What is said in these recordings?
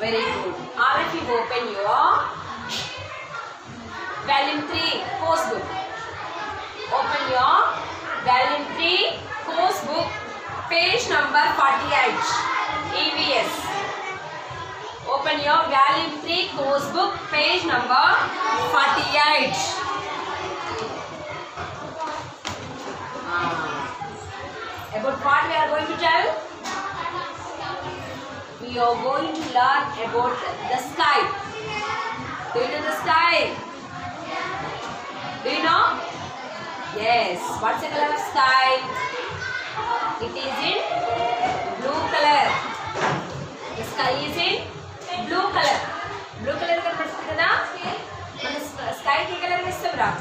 Very good. All of you open your volume 3 course book. Open your volume 3 course book, page number 48. EVS. Open your volume 3 course book, page number 48. About what we are going to tell? We are going to learn about the sky. Do you know the sky? Do you know? Yes. What's the color of sky? It is in blue color. The sky is in blue color. Blue color కనబడుతుంది కదా? మన sky కి ఏ colour వేస్తాం రా?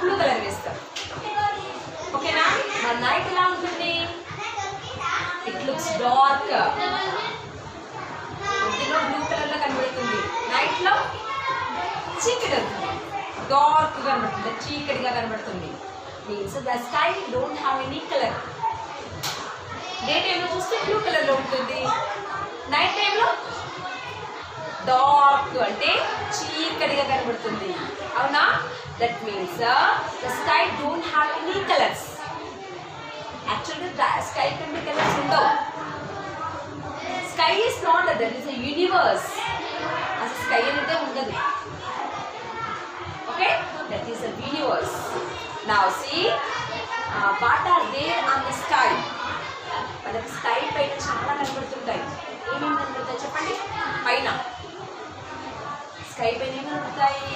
Blue color వేస్తాం. ఓకేనా? మరి night ఎలా ఉంటుంది? It looks dark. పొద్దున బ్లూ కలర్ లో కనబడుతుంది, నైట్ లో చీకటి అవుతుంది, డార్క్ గా కనబడుతుంది, చీకటిగా కనబడుతుంది. Means the sky don't have any colour. Day టైంలో చూస్తే బ్లూ కలర్ లో ఉంటుంది, నైట్ టైంలో డార్క్ అంటే చీకటిగా కనబడుతుంది. అవునా? That means the sky don't have any colours. యాక్చువల్గా స్కై కంటే కలర్స్ ఉండవు. Sky is not that, that is a universe. As a sky anite undadu. Okay? That is a universe. Now see, what are there on the sky? Manaki sky paina chaala kanapadutuntayi. Em kanapadutuntayi cheppandi? Paina. Sky paina em kanapadutuntayi?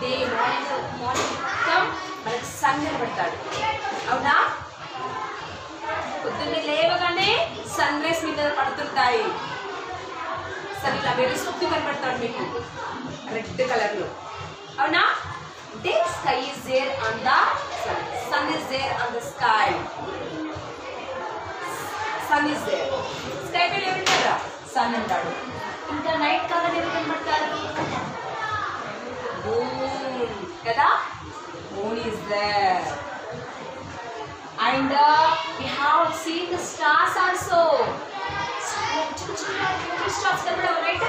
Day morning మొత్తం మనకి sun కనపడతాడు. అవునా? పొద్దున్నే లేవగానే sun rice మీద పడుతుంటాయి. Sun ఇలా మెరుస్తూ కనపడతాడు మీకు రెడ్ కలర్ లో. అవునా? అంటే sky is there on the sun. Sun is there on the sky. Sun is there. Sky పైన ఎవరుంటారా? సన్ అంటాడు. ఇంకా నైట్ కాగానే ఎవరు కనపడతారు? మూన్ కదా? Moon is there. And we have seen the stars also. Stars కనబడవు నైట్.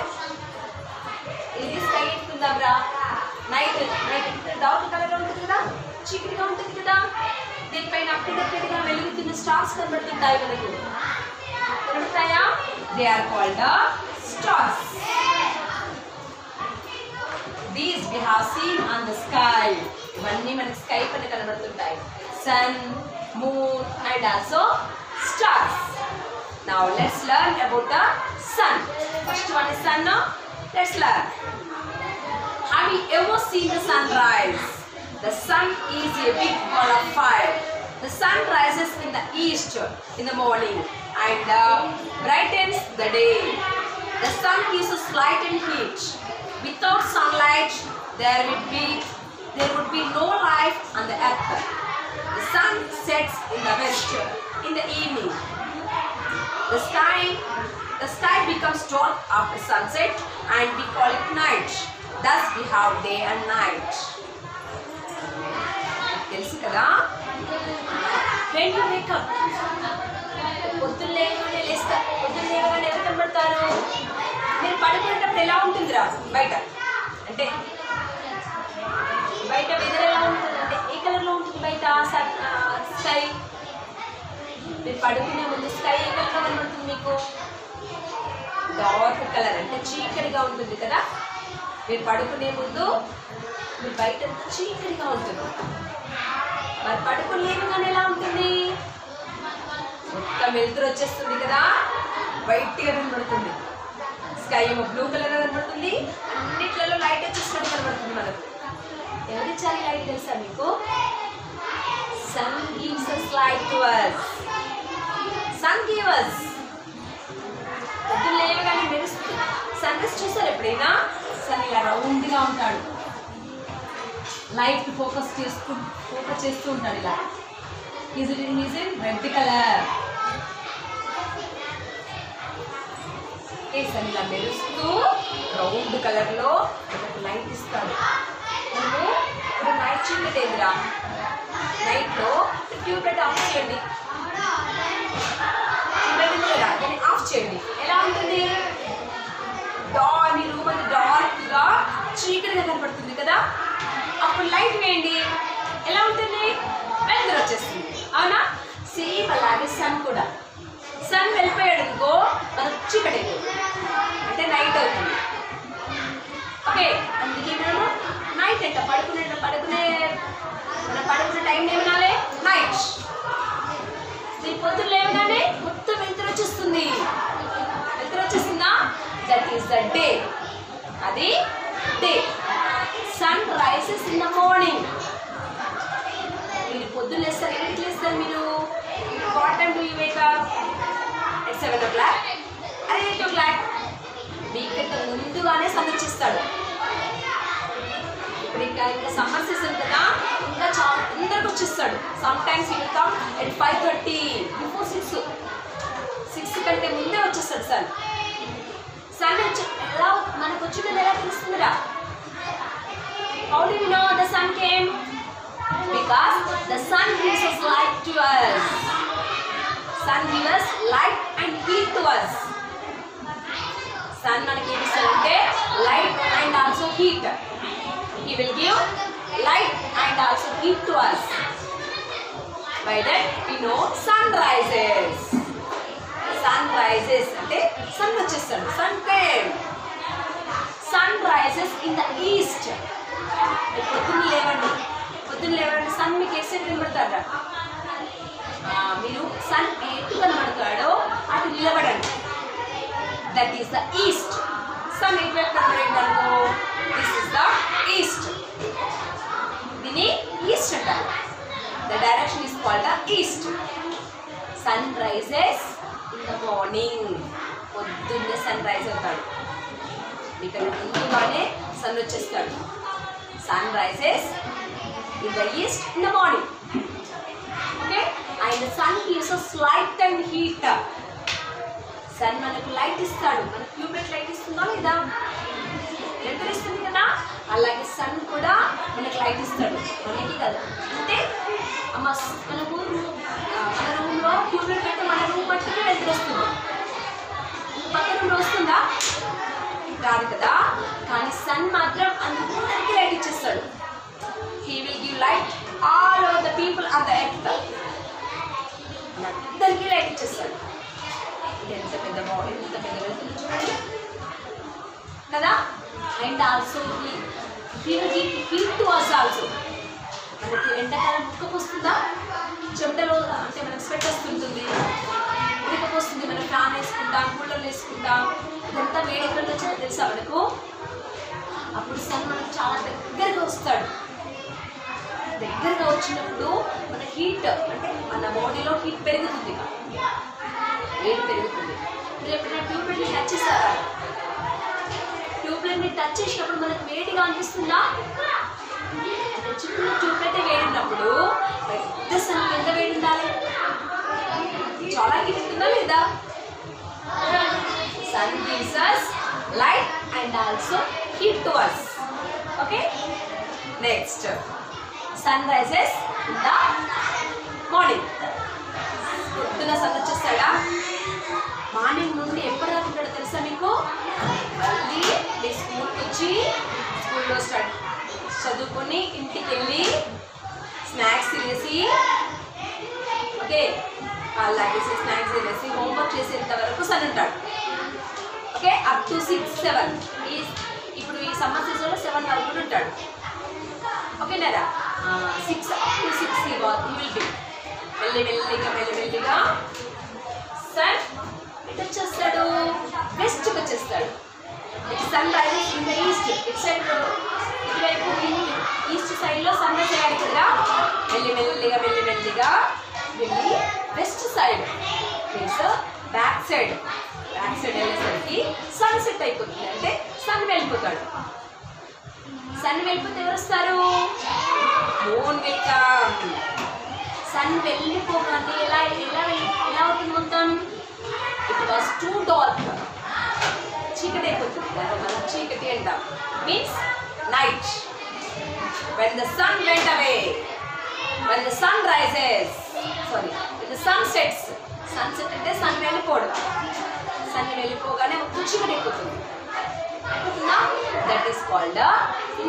ఇది స్కై ఉంటుందా? నైట్ డార్క్ కలర్ ఉంటుంది కదా, చీకటిగా ఉంటుంది కదా. దీనిపైన అక్కడక్కడిగా వెలుగుతున్న స్టార్స్ కనబడుతుంటాయి మనకు. కనబడతాయా? They are called stars. These we have seen on the sky. ఇవన్నీ మనకి స్కై పైన కనబడుతుంటాయి. Sun, moon and also stars. Now let's learn about the sun. First one is sun. No? Let's learn. Have you ever seen the sunrise? The sun is a big ball of fire. The sun rises in the east in the morning and brightens the day. The sun gives us light and heat. Without sunlight, there would be no life on the earth. The sun sets in the west in the evening. The sky becomes dark after sunset and we call it night. Thus we have day and night. తెలుసు కదా? When you wake up, పొద్దున్న లేవగానే ఎవరు కనబడతారు? మీరు పడుకునేటప్పుడు ఎలా ఉంటుందిరా బయట? అంటే బయట వెదర్ ఎలా ఉంటుంది? అంటే ఏ కలర్లో ఉంటుంది బయట స్కై? మీరు పడుకునే ముందు స్కై ఏ కలర్లో కనబడుతుంది మీకు? డార్క్ కలర్, అంటే చీకటిగా ఉంటుంది కదా. మీరు పడుకునే ముందు మీరు బయట చీకటిగా ఉంటుంది. మరి పడుకుని లేవగానే ఎలా ఉంటుంది? మొత్తం వెలుతురు వచ్చేస్తుంది కదా, వైట్గా కనబడుతుంది. స్కై ఏమో బ్లూ కలర్ కనబడుతుంది, అన్నిట్లలో లైట్ వచ్చేసినట్టు కనబడుతుంది మనకు. ఎవరిచ్చారు లైట్ తెలుసా మీకు? Sun gives us light to us. Sun gives us. పొద్దున్న లేవగానే మెరుస్తుంది. సన్ రైజ్ చూసారు ఎప్పుడైనా? సన్ ఇలా రౌండ్గా ఉంటాడు, లైట్ ఫోకస్ చేస్తూ ఉంటాడు ఇలా. Is in red colour. Sun ఇలా మెరుస్తూ రౌండ్ కలర్లో లైట్ ఇస్తాడు. మనము ఇప్పుడు నైట్ చీకటి ఏందిరా? నైట్లో ట్యూబ్ లైట్ ఆఫ్ చేయండి, ట్యూబ్ లైట్ ఉంది కదా, దాన్ని ఆఫ్ చేయండి. ఎలా ఉంటుంది? చీకటిగా కనపడుతుంది కదా, అప్పుడు లైట్ వేయండి, ఎలా ఉంటుంది? వెలుతురు వచ్చేస్తుంది, అవునా? సేమ్ అలాగే సన్ కూడా. సన్ వెళ్ళిపోయాడు అనుకో మనకు చీకటి అయిపోతుంది, అంటే నైట్ అవుతుంది. ఓకే, అందుకే మనము నైట్ అంట పడుకునే మనం పడుకునే టైం ఏమనాలి? నైట్. మీరు పొద్దున్న లేవగానే మొత్తం వెలుతురు వచ్చేస్తుంది. వెలుతురు వచ్చేస్తుందా? That is the day. అది day. Sun rises in the morning. మీరు పొద్దున్న లేస్తారు, ఎన్నింటికి లేస్తారు మీరు? What time do you wake up? at 7 o'clock or 8 o'clock? మీకంటే ముందుగానే సన్ వచ్చేస్తాడు. ఇప్పుడు ఇంకా సమ్మర్ సీజన్ కదా, ఇంకా చాలా తొందరగా వచ్చేస్తాడు. Some times he will come at 5:30 before 6 కంటే ముందే వచ్చేస్తాడు సన్. సన్ వచ్చి ఎలా మనకు వచ్చిందని ఎలా తెలుస్తుందిరా? How do we know the sun came? Because the sun gives us light to us. Sun gives us light and heat to us. Sun మనకి ఏమి ఇస్తాడంటే light and also heat. He will give light and also heat to us. By that we know sun rises. Sun rises అంటే sun వచ్చేస్తాడు. Sun came. Sun rises in the east. పొద్దున్న లేవండి sun మీకు ఏ side కనబడతారా? మీరు sun ఎటు కనబడతాడో అటు నిలబడండి. That is the east. Sun ఎటువైపు కనబడండి అనుకో, దిస్ ఇస్ ద ఈస్ట్. దీన్ని ఈస్ట్ అంటారు. The direction is called the east. Sun rises in the morning. పొద్దున్నే సన్ రైజ్ అవుతాడు. ఇక్కడ ముందుగానే సన్ వచ్చేస్తాడు. Sun rises in the east in the morning. Okay, and the sun gives us light and heat. Sun మనకు light ఇస్తాడు. మనకు tubelight light ఇస్తుందా లేదా? వెలుతురు ఇస్తుంది కదా, అలాగే సన్ కూడా మనకు లైట్ ఇస్తాడు. మనకి కదా, అంటే మన రూమ్లో ట్యూబ్లైట్ పెడితే మన రూమ్ మట్టుకే వెలుతురు వస్తుంది. పక్క రూమ్లో వస్తుందా? రాదు కదా. కానీ సన్ మాత్రం అందరికీ లైట్ ఇచ్చేస్తాడు. He will give light all over the people on the earth. అందరికీ లైట్ ఇచ్చేస్తాడు. ఎంత పెద్ద బాడీ, ఎంత పెద్ద వెళ్తుంది చూడండి కదా. And also he will give heat to us also. మనకి ఎండాకాలం ఉక్కపోస్తుందా? చెమటలో అంటే మనకు స్వెట్ వస్తుంటుంది, ఉడకపోస్తుంది. మనం ఫ్యాన్ వేసుకుంటాం, కూలర్లు వేసుకుంటాం. ఇదంతా వేడి ఎక్కడ వచ్చిందో తెలుసా మనకు? అప్పుడు సన్ మనకు చాలా దగ్గరగా వస్తాడు. దగ్గరగా వచ్చినప్పుడు మన హీట్ అంటే మన బాడీలో హీట్ పెరుగుతుంది, వేడి పెరుగుతుంది. మీరు ఎప్పుడైనా ట్యూబ్లైట్ని టచ్ చేస్తారా? ట్యూబ్లైట్ని టచ్ చేసినప్పుడు మనకు వేడిగా అనిపిస్తుందా? చిన్న ట్యూబ్లైట్ వేడి ఉన్నప్పుడు పెద్ద సన్ ఎంత వేడి ఉండాలి? చాలా హీట్ ఉంటుందా లేదా? Sun gives us light and also heat to us. Okay, next, sun rises in the morning. పొద్దున సన్ వచ్చేస్తాడా? మార్నింగ్ నుండి ఎప్పుడు దాకా ఉంటాడో తెలుసా మీకు? మళ్ళీ మీ స్కూల్కి వచ్చి స్కూల్లో చదువుకొని ఇంటికి వెళ్ళి స్నాక్స్ తినేసి, ఓకే, అలాగే స్నాక్స్ తినేసి హోంవర్క్ చేసేంత వరకు సన్ ఉంటాడు. Okay, up to 6, 7. ఇప్పుడు ఈ సమ్మర్ సీజన్లో 7 వరకు కూడా ఉంటాడు. ఓకేనారా? 6 up to 6 he will be. మెల్లిమెల్లిగా సన్ ఎటు వచ్చేస్తాడు? వెస్ట్కి వచ్చేస్తాడు. Sun rises in the east. ఇటు సైడ్ ఇటువైపు ఈస్ట్ సైడ్లో సన్ రైజ్ అయ్యాడు కదా. మెల్లిమెల్లిగా వెళ్ళి west side means back side వెళ్ళేసరికి సన్సెట్ అయిపోతుంది. అంటే సన్ వెళ్ళిపోతాడు. సన్ వెళ్ళిపోతే ఎవరు వస్తారు? Moon will come. సన్ వెళ్ళిపోగానే ఎలా అవుతుంది మొత్తం? It was two dark. చీకటి అయిపోతుంది. దాన్ని మనం చీకటి అంటాం. Means night. when the sun went away, when the sun rises, when the sun sets. Sunset అంటే సన్ వెళ్ళిపోవడం. సన్ వెళ్ళిపోగానే మొత్తం చీకటి అయిపోతుంది. That is called a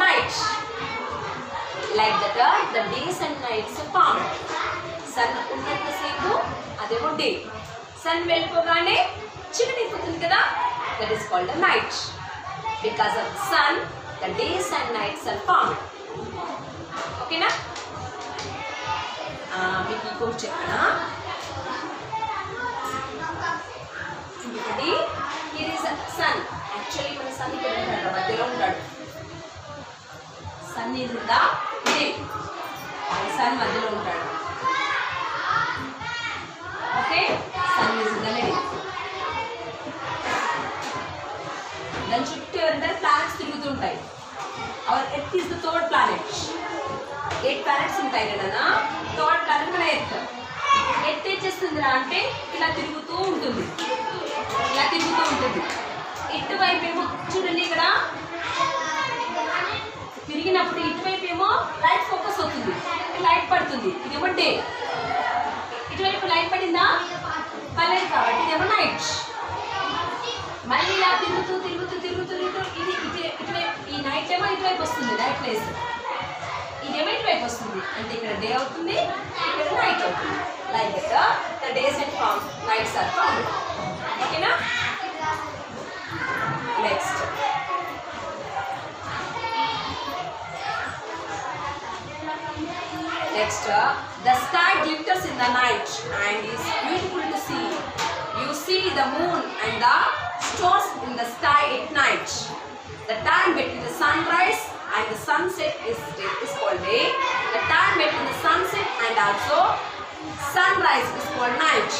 night. Like that, the days and nights are formed. Sun ఉన్నంతసేపు అదేమో day, sun వెళ్ళిపోగానే చీకటిపోతుంది కదా, that is called a night. Because of the sun, the days and nights are formed. Okay na? మీకు ఇంకోటి చెప్పనా? ఇంకొకటి, here is a sun. Actually మన sun ఇక్కడ ఉంటాడు, మధ్యలో ఉంటాడు. Sun is in the middle. Sun మధ్యలో ఉంటాడు. Okay, sun is in the middle. దాని చుట్టూ ఎవరంటారు ప్లానెట్స్ తిరుగుతుంటాయి. Our earth is the third planet. 8 planets ఉంటాయి కదా, థర్డ్ ప్లానెట్ మన ఎర్త్. ఎర్త్ ఏం చేస్తుందిరా అంటే ఇలా తిరుగుతూ ఉంటుంది, ఇలా తిరుగుతూ ఉంటుంది. ఇటువైపు ఏమో చూడండి, ఇక్కడ తిరిగినప్పుడు ఇటువైపు ఏమో లైట్ ఫోకస్ అవుతుంది, లైట్ పడుతుంది. ఇదేమో డే. ఇటువైపు లైట్ పడిందా? పర్లేదు, కాబట్టి ఇదేమో నైట్. మళ్ళీ ఇలా తిరుగుతూ తిరుగుతూ తిరుగుతూ ఇది ఇటువైపు, ఈ నైట్ ఏమో ఇటువైపు వస్తుంది, నైట్ ప్లేస్. ఇదేమో ఇటువైపు వస్తుంది, అంటే ఇక్కడ డే అవుతుంది, ఇక్కడ నైట్ అవుతుంది. Like that the days and form nights are found. ఓకేనా? Next, the sky glitters in the night and is beautiful to see. You see the moon and the stars in the sky at night. The time between the sunrise and the sunset is called day. The time between the sunset and also sunrise is called night.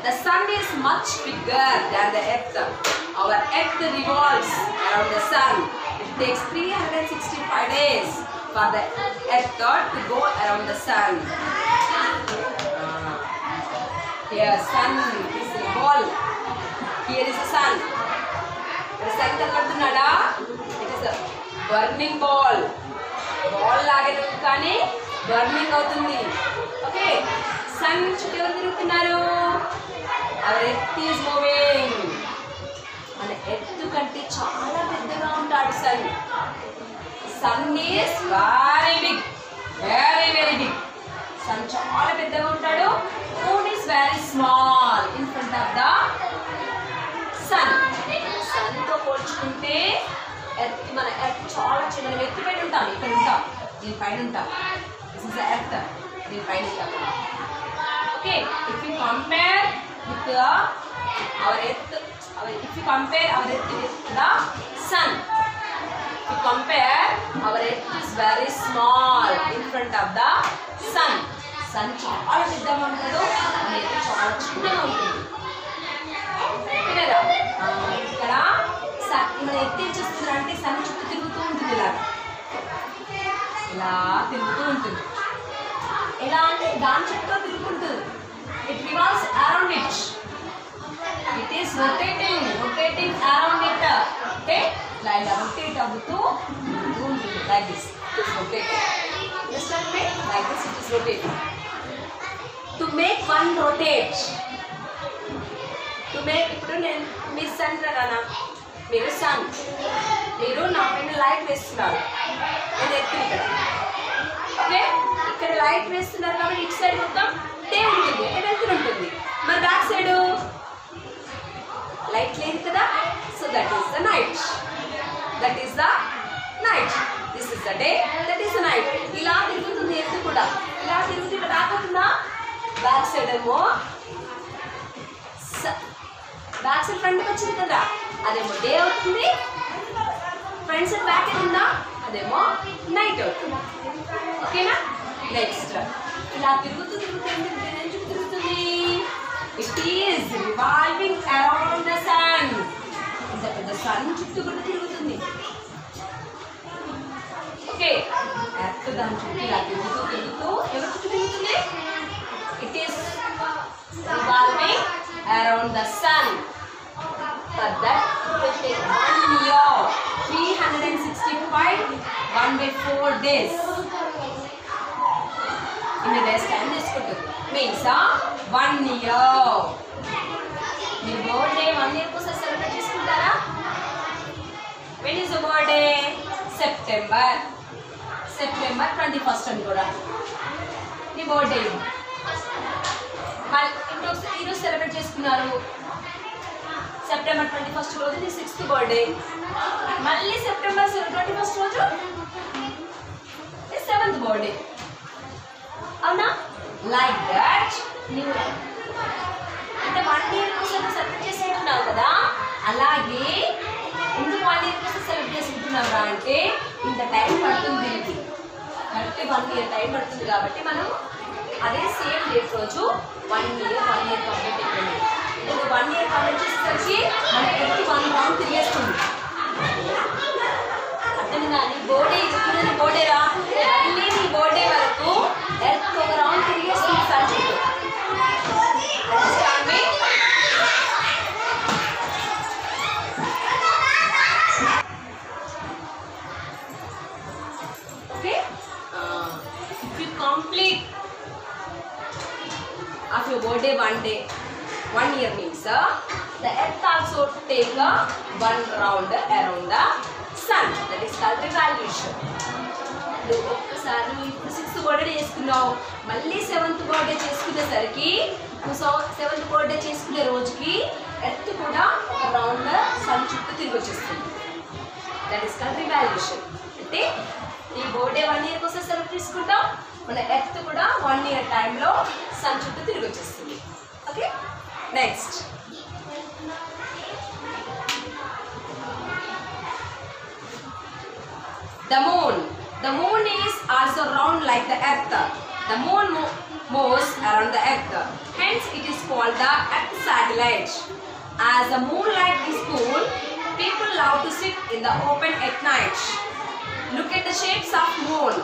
The sun is much bigger than the earth. Our earth revolves around the sun. It takes 365 days for the earth to go around the sun. Here sun is a ball. Here is the sun. The sun కనబడుతున్నాడా? It is a burning ball. Ball లాగే కానీ burning అవుతుంది. Okay, sun చుట్టూ ఎవరు తిరుగుతున్నారు? Our earth is moving. మన earth కంటే చాలా పెద్దగా ఉంటాడు sun. Sun is very big, very big. Sun చాలా పెద్దగా ఉంటాడు. Moon is very small in front of the sun. సన్తో పోల్చుకుంటే ఎర్త్, మన ఎర్త్ చాలా చిన్న. మనం ఎర్త్ పైన ఉంటాం, ఇక్కడ ఉంటాం, దీని పైన ఉంటాం. దిస్ ఇస్ ద ఎర్త్, దీని పైన ఉంటాం. Okay, if you compare with our earth, if you compare our earth with the sun, if you compare our earth is very small in front of the sun. Sun చాలా పెద్దగా ఉంటాడు, మన earth చాలా చిన్నగా ఉంటుంది. ఇక్కడ మన ఎర్త్ ఏం చేస్తుంది అంటే సన్ చుట్టూ తిరుగుతూ ఉంటుంది, ఇలా తిరుగుతూ ఉంటుంది. ఎలా అంటే దాని చుట్టూ తిరుగుతుంటుంది. It revolves around it. It is rotating around it. Okay, like rotate avutu like this. It is rotating. Understand me? Like this it is rotating. To make one rotate, to make ఇప్పుడు నేను మీ sun రానా, మీరు sun, మీరు నా పైన light వేస్తున్నారు, నేను ఎత్తుని ఇక్కడ. ఓకే, ఇక్కడ లైట్ వేస్తున్నారు కాబట్టి ఇటు సైడ్ మొత్తం డే ఉంటుంది, అంటే వెళ్తూ ఉంటుంది. మరి బ్యాక్ సైడ్ లైట్ లేదు కదా, so that is the night. That is the night. This is the day, that is the night. ఇలా తిరుగుతుంది ఎత్తు కూడా, ఇలా తిరుగుతుంది. ఇక్కడ రాకపోతుందా? బ్యాక్ సైడ్ ఏమో, బ్యాక్ సైడ్ ఫ్రంట్కి వచ్చింది కదా, అదేమో డే అవుతుంది. ఫ్రంట్ సైడ్ బ్యాక్ ఉందా, అదేమో నైట్ అవుతుంది. ఓకేనా? నెక్స్ట్, ఇలా తిరుగుతూ ఎందుకు తిరుగుతుంది? It is revolving around the sun. The sun చుట్టూ కూడా తిరుగుతుంది. ఓకే, ఎర్త్ దాని చుట్టూ ఇలా తిరుగుతూ ఎవరి చుట్టూ తిరుగుతుంది? It is revolving around the sun. For that it will take 1 year, 365, 1/4 days. ఇన్ని డేస్ టైం తీసుకుంటుంది. Means 1 year. మీరు బర్త్డే 1 year కోసం సెలబ్రేట్ చేసుకుంటారా? When is your birthday? September 21st అని కూడా నీ బర్త్డే. ఈరోజు సెలబ్రేట్ చేసుకున్నారు September 21st రోజు నీ 6th బర్త్డే. మళ్ళీ September 21st రోజు నీ 7th బర్త్డే. అవునా? లైక్ దట్ నువ్వు అంటే 1 ఇయర్ కోసం సెలబ్రేట్ చేసుకుంటున్నావు కదా, అలాగే ఎందుకు 1 ఇయర్ కోసం సెలబ్రేట్ చేసుకుంటున్నావు అంటే ఇంత టైం పడుతుంది దీనికి, కరెక్ట్ 1 ఇయర్ టైం పడుతుంది కాబట్టి మనం అదే సేమ్ డేట్ రోజు 1 ఇయర్ కంప్లీట్ అయిపోయింది. ఇప్పుడు 1 ఇయర్ కంప్లీట్ చేసేసరికి మన ఎర్త్ 1 రౌండ్ తిరిగేస్తుంది. అర్థమైందా? నీ బర్త్డే ఇప్పుడు నీ బర్త్డే రా, మళ్ళీ నీ బర్త్డే వరకు ఎర్త్ ఒక రౌండ్ తిరిగేస్తుంది సన్ చుట్టూ. Okay? If you complete of your birthday 1 year means the earth also take a 1 round around the sun. That is called revolution. ఒక్కసారి ఇప్పుడు 6th బర్త్డే చేసుకున్నావు, మళ్ళీ 7th బర్త్డే చేసుకునేసరికి 7th బర్త్డే చేసుకునే రోజుకి earth కూడా ఒక round sun చుట్టూ తిరిగి వచ్చేస్తుంది. That is called revolution. అంటే ఈ బర్త్డే 1 ఇయర్ కోసం సెలబ్రేట్ చేసుకుంటాం, మన ఎర్త్ కూడా 1 ఇయర్ టైంలో సన్ చుట్టూ తిరిగి వచ్చేస్తుంది. Okay, next the moon is also round like the earth. The moon moves around the earth, hence it is called the earth satellite. As the moonlight is cool, people love to sit in the open at night. Look at the shapes of moon.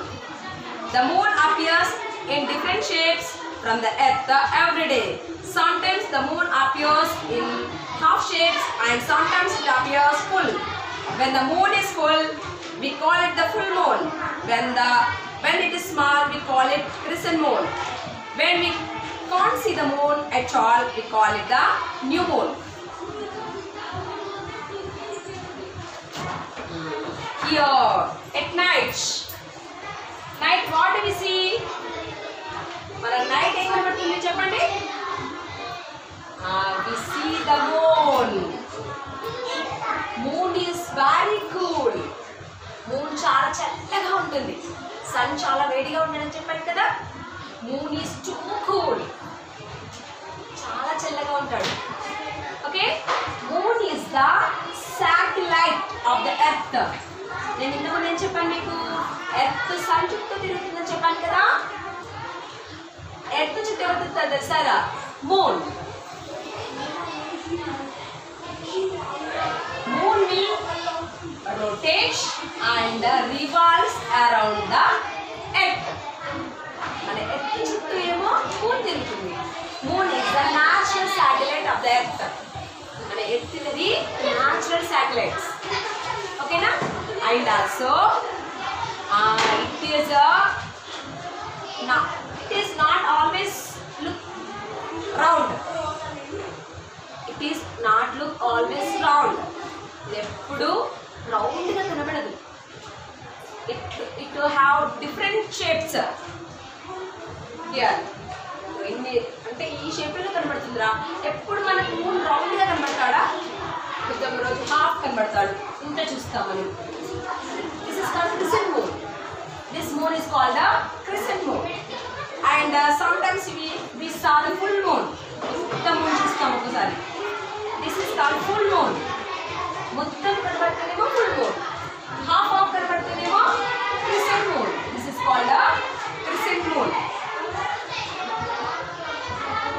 The moon appears in different shapes from the earth every day. Sometimes the moon appears in half shapes and sometimes it appears full. When the moon is full, we call it the full moon. When it is small, we call it crescent moon. When we can't see the moon at all, we call it the new moon. Here at night what do we see? మన night ఏం కనబడుతుంది చెప్పండి? We see the moon. Moon is very cool. Moon చాలా చల్లగా ఉంటుంది, sun చాలా వేడిగా ఉంటుందని చెప్పాను కదా. మూన్ ఈజ్ టూ కూల్, చాలా చల్లగా ఉంటాడు. Okay, moon is the satellite of the earth. నేను ఇంతకుముందు ఏం చెప్పాను మీకు? ఎర్త్ సన్ చుట్టూ తిరుగుతుందని చెప్పాను కదా. ఎర్త్ చుట్టూ ఎవరు తిరుగుతారు తెలుసారా? Moon. Moon will rotate and revolves around the earth. మన ఎర్త్ చుట్టూ ఏమో మూన్ తిరుగుతుంది. Moon is the natural satellite of the earth. మన ఎర్త్ అనేది natural satellites. ఓకేనా? And also it is not always look round. It is not look always round. ఎప్పుడు round గా కనబడదు. It have different shapes. అంటే ఈ shape లో కనబడుతుందిరా. ఎప్పుడు మనకు మూన్ రౌండ్ గా కనబడతాడా? కొంచెం రోజు హాఫ్ కనబడతాడు, ఇంత చూస్తామని. This is called crescent moon. This moon is called the crescent moon. And sometimes we saw the full moon. మొత్తం మూన్ చూస్తాం ఒకసారి. This is called full moon. మొత్తం కనబడితేనేమో ఫుల్ మూన్, హాఫ్ హాఫ్ కనబడితేనేమో crescent moon. This is called crescent moon.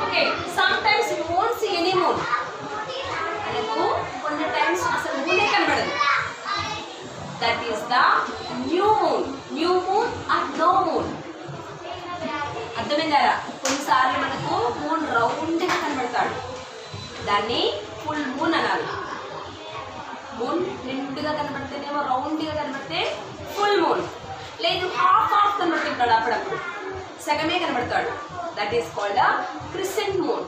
Okay, sometimes you won't see any moon. మనకు కొన్ని times అసలు మూనే కనబడదు. That is the new moon. New moon are no moon. అర్థమైందా? కొన్నిసార్లు మనకు మూన్ రౌండ్గా కనబడతాడు, దాన్ని ఫుల్ మూన్ అనాలి. మూన్ నిండుగా కనబడితేనేమో రౌండ్గా కనబడితే ఫుల్ మూన్. లేదు హాఫ్ హాఫ్ కనబడుతుంటాడు, అప్పుడప్పుడు సగమే కనబడతాడు. That is called a crescent moon.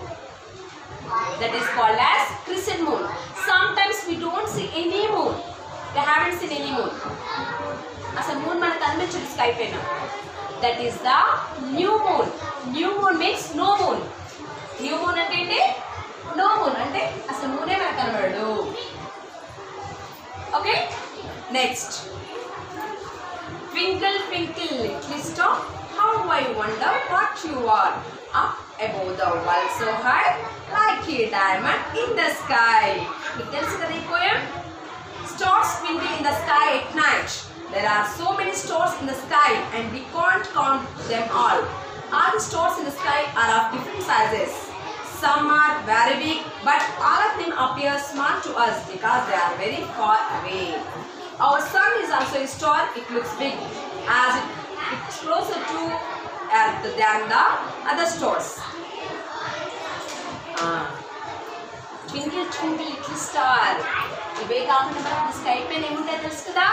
That is called as crescent moon. Sometimes we don't see any moon. they haven't seen any moon. అసలు మూన్ మనకు కనిపించదు స్కై పైన. That is the new moon. New moon means no moon. New moon అంటే ఏంటి? No moon అంటే అసలు మూనే మనకు కనబడదు. Okay, next twinkle twinkle little star how I wonder what you are up above the world so high like a diamond in the sky. మీకు తెలుసు కదా ఈ poem? Stars twinkle in the sky at night. There are so many stars in the sky and we can't count them all. All the stars in the sky are of different sizes. Some are very big, but all of them appear small to us because they are very far away. Our sun is also a star. It looks big as it's closer to Earth than the other stars. Twinkle twinkle little star. ఇవే కాకుండా మనకి sky పైన ఏముంటాయో తెలుసు కదా?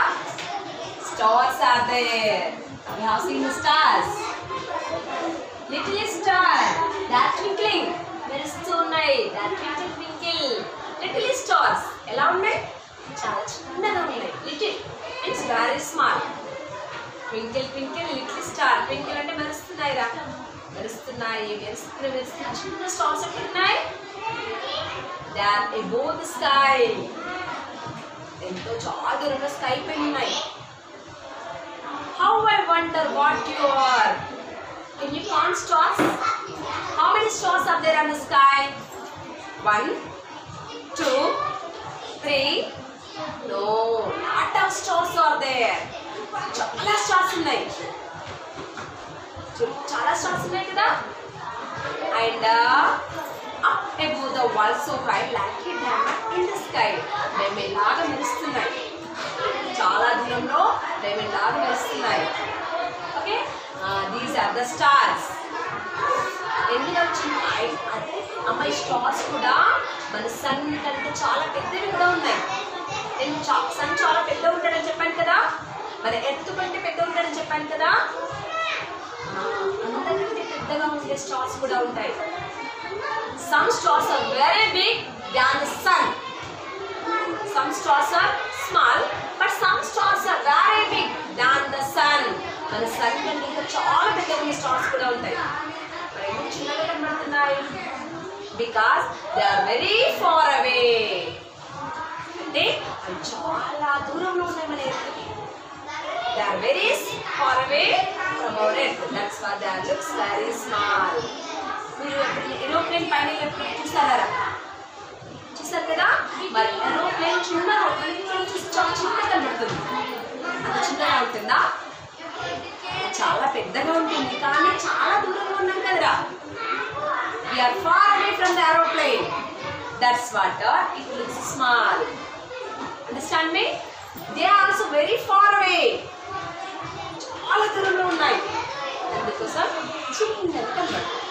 Stars are there. We have seen the stars. Little star, that twinkling. మెరుస్తూ ఉన్నాయి. That twinkle twinkle. Little stars. ఎలా ఉన్నాయి? చాలా చిన్నగా ఉన్నాయి. Little means very small. Twinkle twinkle little star. Twinkle అంటే మెరుస్తున్నాయి రా. మెరుస్తున్నాయి చిన్న స్టార్స్ ఎక్కడ ఉన్నాయి? They are above the sky. ఎంతో చాలా దూరంలో స్కై పైన ఉన్నాయి. How I wonder what you are. Can you count stars? How many stars are there on the sky? 1, 2, 3. No, lot of stars are there. చాలా stars ఉన్నాయి. చాలా stars ఉన్నాయి కదా? And up above the world so bright like a diamond in the sky. Diamond లాగా మెరుస్తున్నాయి. చాలా దూరంలో diamond లాగా మెరుస్తున్నాయి. Okay, these are the stars. ఎందుకు వచ్చినాయి అంటే అమ్మాయి స్టార్స్ కూడా మన సన్ కంటే చాలా పెద్దవి కూడా ఉన్నాయి. నేను సన్ చాలా పెద్ద ఉంటాడని చెప్పాను కదా, మన ఎర్త్ కంటే పెద్ద ఉంటాడని చెప్పాను కదా. అంతకంటే పెద్దగా ఉండే స్టార్స్ కూడా ఉంటాయి. Some stars are very big than the sun. Some stars are small, but some stars are very big than the sun. మన సన్ కంటే ఇంకా చాలా పెద్దగా ఉండే స్టార్స్ కూడా ఉంటాయి. మరి ఎందుకు చిన్నగా కనబడుతున్నాయి? Because they are very far away. అంటే అవి చాలా దూరంలో ఉన్నాయి మన ఎర్త్కి. They are very far away from our earth. That's why they looks very small. మీరు ఏరోప్లేన్ పైన ఎప్పుడు చూసారా? చూసారు కదా? మరి ఏరోప్లేన్ చిన్నగా చూసి చాలా చిన్నగా కనబడుతుంది. అంత చిన్నగా ఉంటుందా? చాలా పెద్దగా ఉంటుంది, కానీ చాలా దూరంగా ఉన్నాం కదరా. We are far away from the aeroplane. That's what it looks small. Understand me? They are also very far away. చాలా దూరంలో ఉన్నాయి. అందుకోసం చిన్నగా కనబడుతుంది.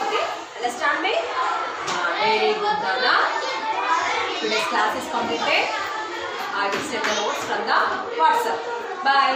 Okay? Understand me? Very good, Dana. Today's class is completed. I will send the notes from the WhatsApp. Bye.